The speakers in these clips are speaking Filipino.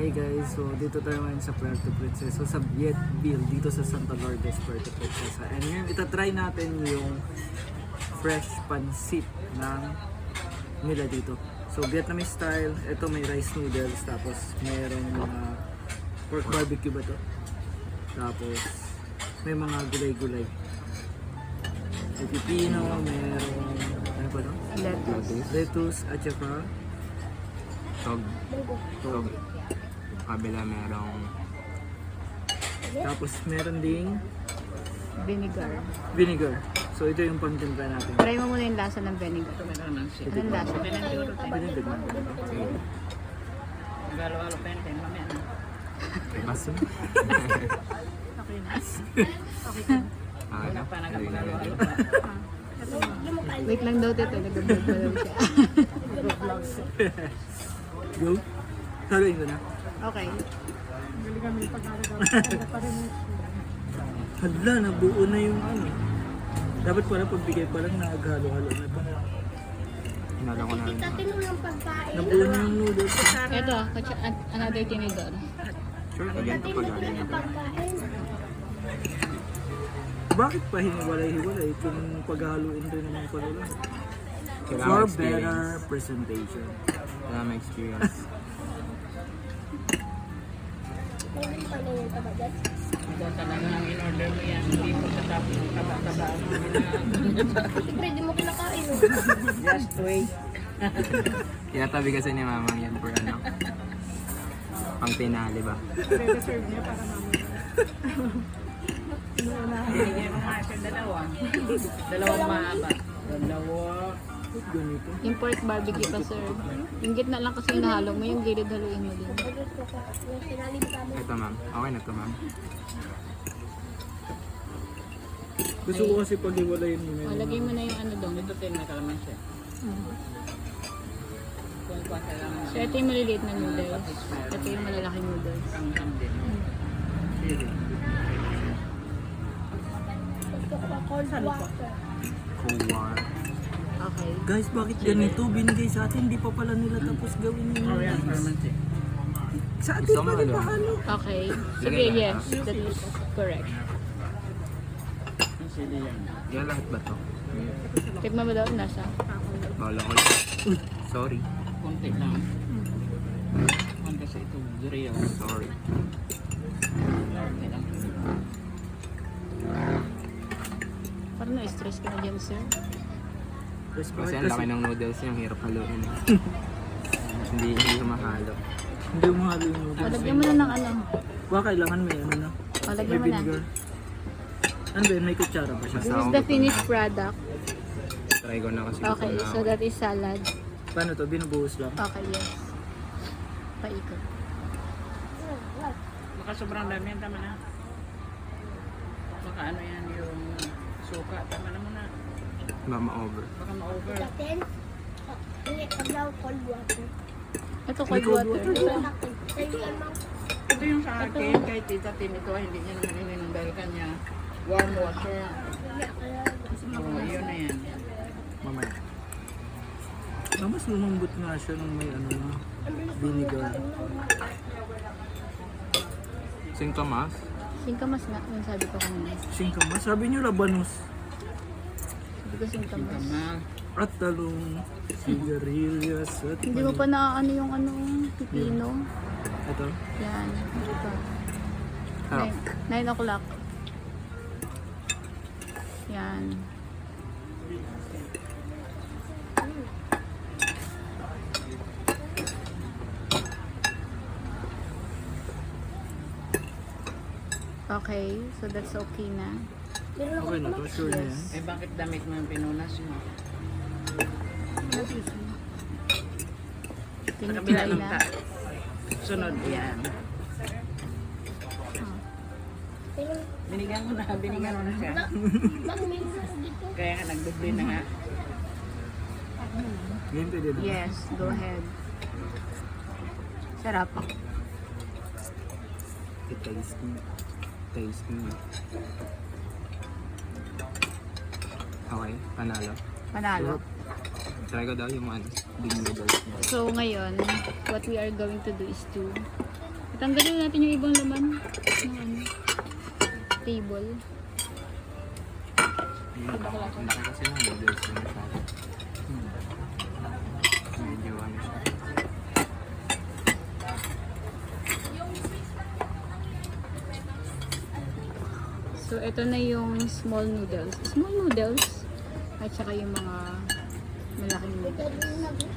Hey guys, so dito tayo ngayon sa Puerto Princesa, sa Vietville, dito sa Santa Lourdes, Puerto Princesa. And ngayon, itatry natin yung fresh pancit ng nila dito. So Vietnamese style, ito may rice noodles, tapos mayroong mga pork barbecue ba to? Tapos may mga gulay-gulay. May pipino, mayroong, ano ba to? Lettuce, at saka Tog. Kabila merong tapos meron ding Vinegar. So ito yung pangtimpla natin. Try mo muna yung lasa ng vinegar. Anong lasa? Binigdag mo ba ito? baso. Okay na. Wait lang daw tito, nag-vlog pa daw siya. Go? Saluin ko na. Okay. Hala, nabuo na yung ano. Dapat pala pagbigay pa lang naghalo-halo na ito. Hinala ko na rin. Nabuo na yung noodles. Ito, another tinidor. Sure, ganito pa galing ito. Bakit pa hiniwalay-hiwalay kung paghaluin rin naman pala lang? Kailangan For experience. better presentation. Kailangan may experience. Talagang in-order mo yan, hindi mo katapos yung taba-taba. Pwede mo kinakain. Just wait. Tinatabi kasi ni mamang yan for ano. Pang pinali ba? Binigyan mo nga siya dalawang mahaba. Dalawa. Ba't ganito? Yung pork barbecue pa, sir. Yung gitna lang kasi yung nahalo mo, yung gilid haluin mo din. Ito ma'am. Okay na to ma'am. Gusto ko kasi pag-iwalayin mo na O, lagay mo na yung ano doon. Ito din na kalamansi. Kung kuha ka lang So, ito yung maliliit na noodles. Ito yung malalaking noodles. ang din. Cold water. Kuwar. Okay. Guys, bakit ganito? Binigay sa atin, hindi pa pala nila tapos gawin yung Oh yan, kalamansi. sa atin Gusto mo pa rin ano? halo. Okay. Sige, yes. That is correct. Ang sili yan. Yan lahat ba to? Tikman mo daw, nasa. Bala ko. Sorry. Konti lang. Ang kasi ito, real. Sorry. Konti lang. Parang na-stress ka na dyan, sir. Kasi ang laki ng noodles niya, ang hirap haluin eh. hindi mahalo. Hindi mo halo yung O, noodles. lagyan mo na ng ano. Baka kailangan may ano na. O, May lagyan mo na. vinegar. Ano ba yun? May kutsara pa siya. This is the finished product. Try ko na kasi Okay, gutom na so ako. that is salad. Paano to? Binubuhos lang? Okay, yes. Paikot. Baka sobrang dami yan, tama na. Baka ano yan yung suka, tama na muna. Mama over. Baka ma-over. Then, hindi, paglaw cold water. Ito, cold water. Sa'yo yan, ma'am. Ito yung sa akin, kay Tita Tin, ito hindi niya naman ininom dahil kanya warm water. Oo, yun na yan. Mamaya. Mas lumambot nga siya nung may ano na. Vinegar. Singkamas? Singkamas nga, yung sabi ko kanina. Singkamas. Sabi niyo labanos. Sabi ko singkamas. Tama. At talong. Sigarilyas. At Hindi mo pa na ano yung ano, pipino. Ito. Yan, hindi pa. Oh. 9 o'clock. Yan. Okay, so that's okay na. Okay na to. Sure na yan. Eh bakit damit mo yung pinunas mo? Sa kabila Tinitry ng na. sunod yan. Binigyan mo na siya. Ma'am, may gusto dito. Kaya nga nagduble na nga. Ngayon pwede na. Yes, go ahead. Sarap. Tasty. Tasty. Okay, panalo. Panalo. Try ko daw yung ano, big noodles niya. So ngayon, what we are going to do is to Tanggalin natin yung ibang laman ng ano, table. Ang laki kasi ng noodles yung masyado. Medyo ano siya. So, ito na yung small noodles. Small noodles. At saka yung mga malaking noodles.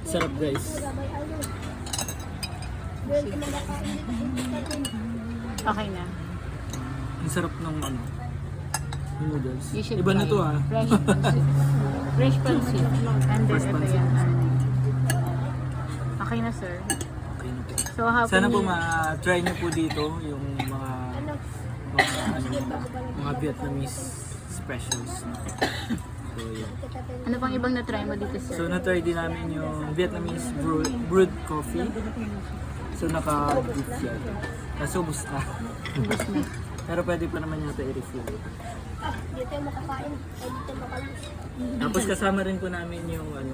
Sarap guys. Okay na. Ang sarap ng ano, yung noodles. You should Iba na try. to ah. Fresh pancit. Fresh pancit. And then, Fresh ito pancit. yan. Okay na, sir. Okay na po. So, hapon Sana po yun. ma-try nyo po dito yung mga Vietnamese specials. So, yun. Ano pang ibang na-try mo dito, sir? So na-try din namin yung Vietnamese brewed coffee. So naka-beef yan. Nasubos na. Ubus na. Pero pwede pa naman yata i-refill. Dito makakain. Ay, dito makalus. Tapos kasama rin po namin yung ano,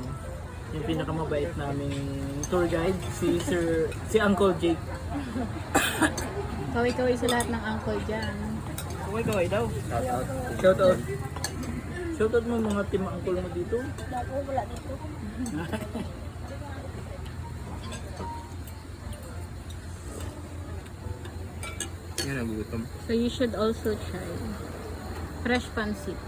yung pinakamabait naming tour guide, si Uncle Jake. Kaway-kaway sa lahat ng uncle dyan. Kaway daw. Shout out. Shout out mo mga team uncle mo dito. Dako wala dito. Yan, nagutom. So, you should also try fresh pancit.